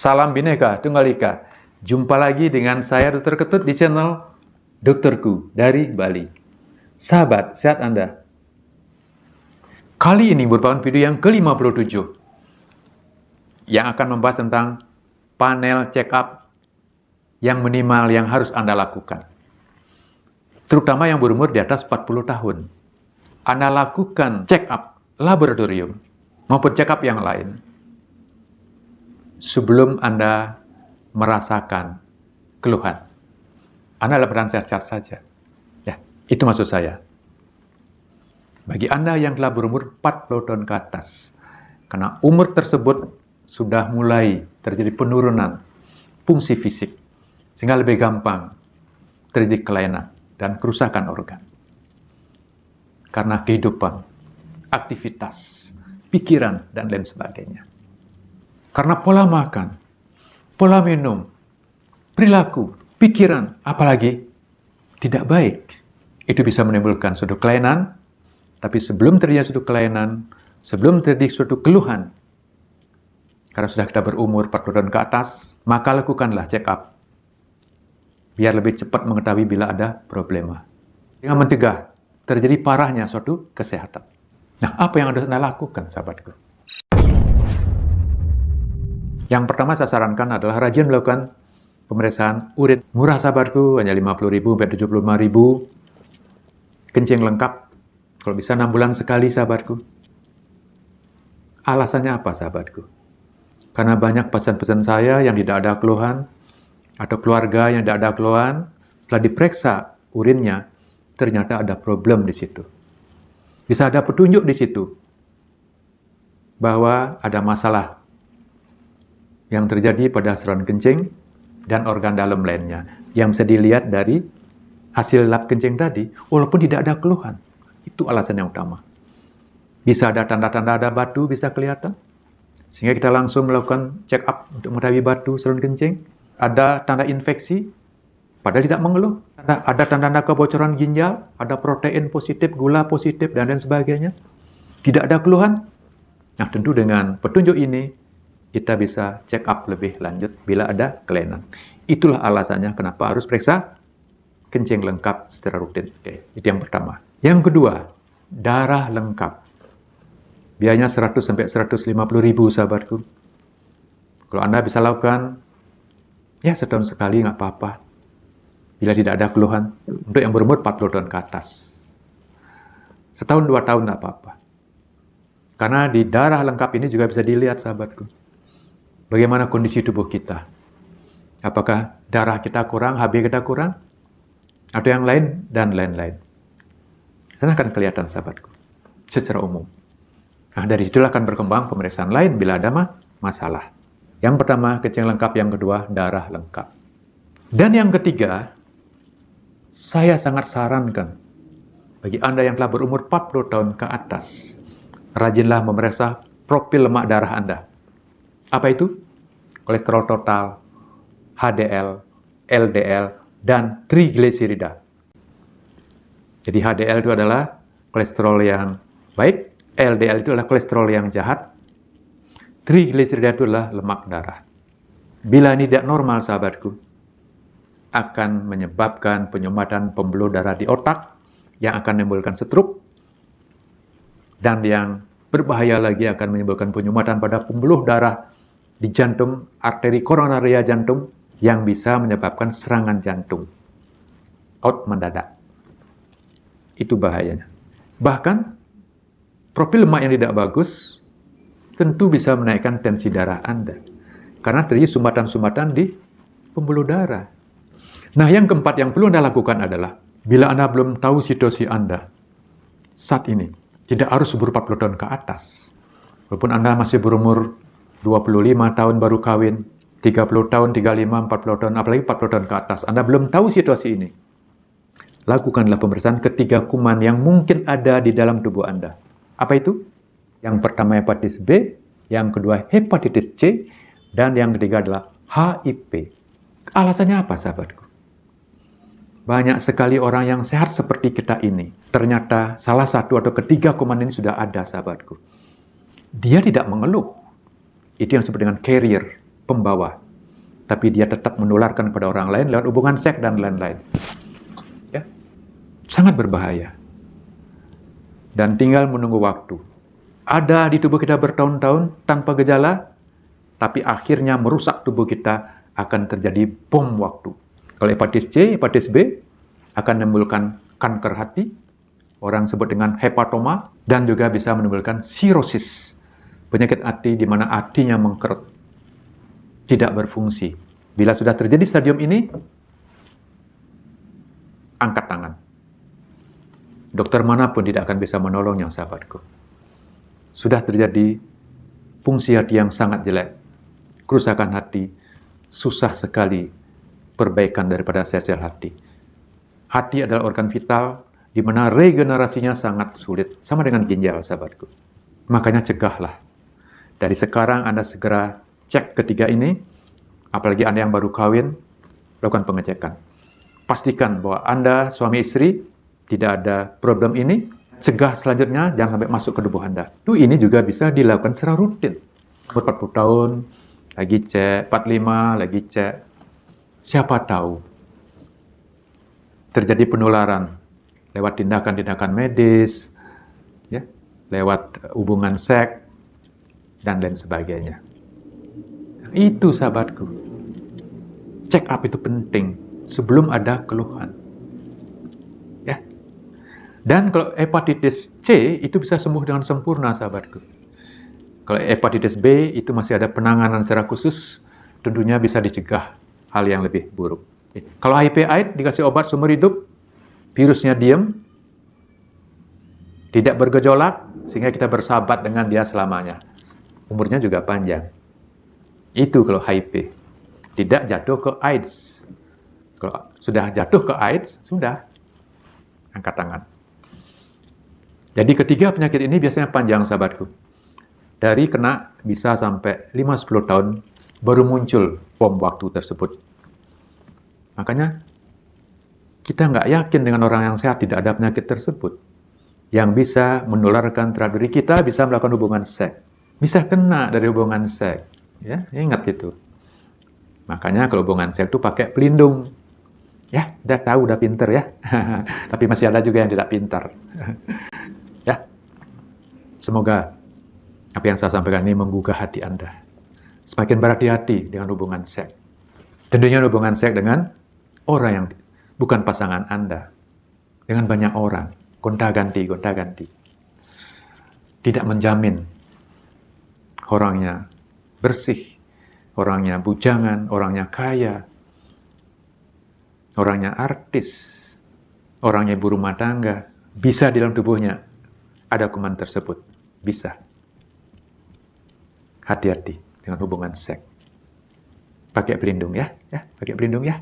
Salam Bhinneka Tunggal Ika. Jumpa lagi dengan saya Dr. Ketut di channel Dokterku dari Bali. Sahabat, sehat Anda? Kali ini merupakan video yang ke-57 yang akan membahas tentang panel check up yang minimal yang harus Anda lakukan. Terutama yang berumur di atas 40 tahun. Anda lakukan check up laboratorium maupun check up yang lain sebelum Anda merasakan keluhan. Anda dalam sehat-sehat saja. Ya, itu maksud saya. Bagi Anda yang telah berumur 40 tahun ke atas, karena umur tersebut sudah mulai terjadi penurunan fungsi fisik, sehingga lebih gampang terjadi kelainan dan kerusakan organ. Karena kehidupan, aktivitas, pikiran, dan lain sebagainya. Karena pola makan, pola minum, perilaku, pikiran, apalagi tidak baik. Itu bisa menimbulkan suatu kelainan, tapi sebelum terjadi suatu kelainan, sebelum terjadi suatu keluhan, karena sudah kita berumur 40 tahun ke atas, maka lakukanlah check up. Biar lebih cepat mengetahui bila ada problema. Dengan mencegah terjadi parahnya suatu kesehatan. Nah, apa yang harus Anda lakukan, sahabatku? Yang pertama saya sarankan adalah rajin melakukan pemeriksaan urin. Murah, sahabatku, hanya 50.000 sampai 75.000. Kencing lengkap, kalau bisa 6 bulan sekali, sahabatku. Alasannya apa, sahabatku? Karena banyak pesan-pesan saya yang tidak ada keluhan, atau keluarga yang tidak ada keluhan, setelah diperiksa urinnya, ternyata ada problem di situ. Bisa ada petunjuk di situ bahwa ada masalah yang terjadi pada saluran kencing dan organ dalam lainnya yang bisa dilihat dari hasil lab kencing tadi, walaupun tidak ada keluhan. Itu alasan yang utama. Bisa ada tanda-tanda ada batu bisa kelihatan, sehingga kita langsung melakukan check up untuk mengetahui batu saluran kencing. Ada tanda infeksi, padahal tidak mengeluh. Ada tanda-tanda kebocoran ginjal, ada protein positif, gula positif, dan lain sebagainya. Tidak ada keluhan. Nah, tentu dengan petunjuk ini, kita bisa check up lebih lanjut bila ada kelainan. Itulah alasannya kenapa harus periksa kencing lengkap secara rutin. Oke, itu yang pertama. Yang kedua, darah lengkap. Biayanya 100 sampai 150.000, sahabatku. Kalau Anda bisa lakukan, ya setahun sekali nggak apa-apa. Bila tidak ada keluhan, untuk yang berumur 40 tahun ke atas. Setahun 2 tahun nggak apa-apa. Karena di darah lengkap ini juga bisa dilihat, sahabatku, bagaimana kondisi tubuh kita. Apakah darah kita kurang, HB kita kurang, atau yang lain, dan lain-lain. Sana akan kelihatan, sahabatku, secara umum. Nah, dari situlah akan berkembang pemeriksaan lain bila ada masalah. Yang pertama, kencing lengkap. Yang kedua, darah lengkap. Dan yang ketiga, saya sangat sarankan bagi Anda yang telah berumur 40 tahun ke atas, rajinlah memeriksa profil lemak darah Anda. Apa itu? Kolesterol total, HDL, LDL, dan trigliserida. Jadi HDL itu adalah kolesterol yang baik, LDL itu adalah kolesterol yang jahat, trigliserida itu adalah lemak darah. Bila ini tidak normal, sahabatku, akan menyebabkan penyumbatan pembuluh darah di otak yang akan menimbulkan stroke, dan yang berbahaya lagi akan menimbulkan penyumbatan pada pembuluh darah di jantung, arteri koronaria jantung, yang bisa menyebabkan serangan jantung. Out mendadak. Itu bahayanya. Bahkan, profil lemak yang tidak bagus tentu bisa menaikkan tensi darah Anda. Karena terjadi sumbatan-sumbatan di pembuluh darah. Nah, yang keempat yang perlu Anda lakukan adalah, bila Anda belum tahu situasi Anda saat ini, tidak harus berumur 40 tahun ke atas. Walaupun Anda masih berumur 25 tahun baru kawin, 30 tahun, 35, 40 tahun, apalagi 40 tahun ke atas, Anda belum tahu situasi ini. Lakukanlah pemeriksaan ketiga kuman yang mungkin ada di dalam tubuh Anda. Apa itu? Yang pertama hepatitis B, yang kedua hepatitis C, dan yang ketiga adalah HIV. Alasannya apa, sahabatku? Banyak sekali orang yang sehat seperti kita ini, ternyata salah satu atau ketiga kuman ini sudah ada, sahabatku. Dia tidak mengeluh. Itu yang disebut dengan carrier pembawa. Tapi dia tetap menularkan kepada orang lain lewat hubungan seks dan lain-lain. Ya. Sangat berbahaya. Dan tinggal menunggu waktu. Ada di tubuh kita bertahun-tahun tanpa gejala, tapi akhirnya merusak tubuh kita, akan terjadi bom waktu. Kalau hepatitis C, hepatitis B akan menimbulkan kanker hati, orang sebut dengan hepatoma, dan juga bisa menimbulkan sirosis, penyakit hati di mana hatinya mengkeret, tidak berfungsi. Bila sudah terjadi stadium ini, angkat tangan. Dokter manapun tidak akan bisa menolongnya, sahabatku. Sudah terjadi fungsi hati yang sangat jelek, kerusakan hati, susah sekali perbaikan daripada sel-sel hati. Hati adalah organ vital, di mana regenerasinya sangat sulit, sama dengan ginjal, sahabatku. Makanya cegahlah. Dari sekarang Anda segera cek ketiga ini, apalagi Anda yang baru kawin, lakukan pengecekan. Pastikan bahwa Anda, suami istri, tidak ada problem ini. Cegah selanjutnya, jangan sampai masuk ke tubuh Anda. Ini juga bisa dilakukan secara rutin. 40 tahun, lagi cek, 45, lagi cek. Siapa tahu terjadi penularan lewat tindakan-tindakan medis, ya, lewat hubungan seks, dan lain sebagainya. Itu sahabatku. Check up itu penting sebelum ada keluhan. Ya. Dan kalau hepatitis C itu bisa sembuh dengan sempurna, sahabatku. Kalau hepatitis B itu masih ada penanganan secara khusus, tentunya bisa dicegah hal yang lebih buruk. Kalau HIV/AIDS dikasih obat seumur hidup, virusnya diam, tidak bergejolak, sehingga kita bersahabat dengan dia selamanya. Umurnya juga panjang. Itu kalau HIV. Tidak jatuh ke AIDS. Kalau sudah jatuh ke AIDS, sudah. Angkat tangan. Jadi ketiga penyakit ini biasanya panjang, sahabatku. Dari kena bisa sampai 5-10 tahun baru muncul bom waktu tersebut. Makanya kita nggak yakin dengan orang yang sehat tidak ada penyakit tersebut. Yang bisa menularkan terhadap diri kita, bisa melakukan hubungan seks. Bisa kena dari hubungan seks. Ya, ingat itu. Makanya kalau hubungan seks itu pakai pelindung. Ya, udah tahu, udah pinter ya. Tapi masih ada juga yang tidak pintar. Ya, semoga apa yang saya sampaikan ini menggugah hati Anda. Semakin berhati-hati dengan hubungan seks. Tentunya hubungan seks dengan orang yang bukan pasangan Anda. Dengan banyak orang. Gonta-ganti. Tidak menjamin orangnya bersih, orangnya bujangan, orangnya kaya, orangnya artis, orangnya ibu rumah tangga. Bisa di dalam tubuhnya ada kuman tersebut. Bisa. Hati-hati dengan hubungan seks. Pakai pelindung ya, pakai pelindung ya.